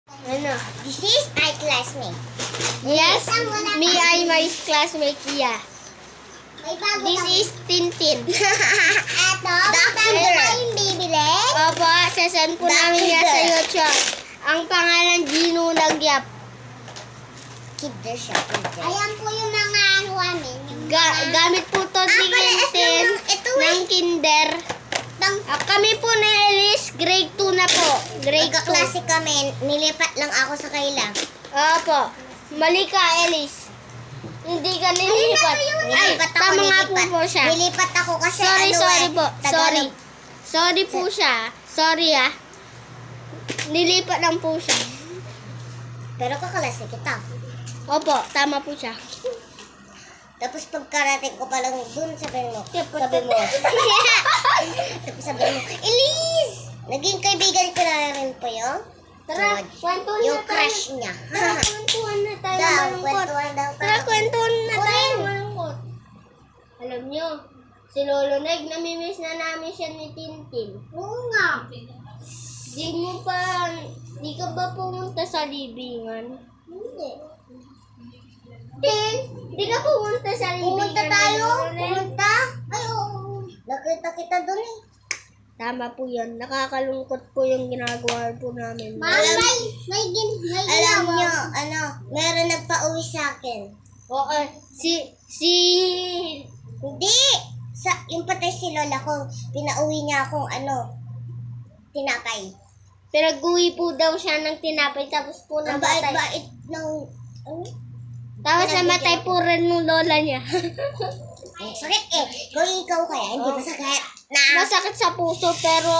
Ano? This is my classmate. Yes, me ay my classmate Kia. May bago This kami. is Tintin. Eto, may bago tayong bibili. Opo, sasend po namin yan sa YouTube. Ang pangalan Gino Nagyap. Kinder siya, kinder. Ayan po yung mga ano namin. Yung Gamit po to ni Tintin ito ng kinder. Kami po na Elise, grade 2 na po. Grade 2. Magkaklase kami, nilipat lang ako sa kaila. Opo. Mali ka, Elise. Hindi ka nilipat. Ay, Nilipat ako, tama nga nilipat. po siya. Nilipat ako kasi Sorry po. Tagalog. Sorry. Sorry po siya. Sorry ah. Nilipat lang po siya. Pero kaklase kita. Opo, tama po siya. Tapos pagkarating ko pa lang dun, sabi mo. Tapos sabi mo, Elise! Naging kaibigan ko na rin po yun. Tara, kwentuhan na Yung tayo. crush niya. Tara, kwentuhan na tayo Daw, malungkot. kwentuhan daw. Tara, kwentuhan na tayo malungkot. Alam nyo, si Lolo Neg, namimiss na namin siya ni Tintin. Oo nga. Di ka ba pumunta sa libingan? Hindi. Tin, di ka pumunta sa libingan. Pumunta ni tayo? Lolo Neg? Pumunta? Ay, oo. Nakita kita dun eh. Tama po yan. Nakakalungkot po yung ginagawa po namin. May alam nyo, meron nagpa-uwi sa akin. Oo, Hindi! Yung patay si lola ko, pinauwi niya akong tinapay. pinag-uwi po daw siya ng tinapay tapos po Ang namatay. bait-bait ng, Tapos namatay po rin ng lola niya. ang sakit eh. Kung ikaw kaya, hindi masakit na. Masakit sa puso pero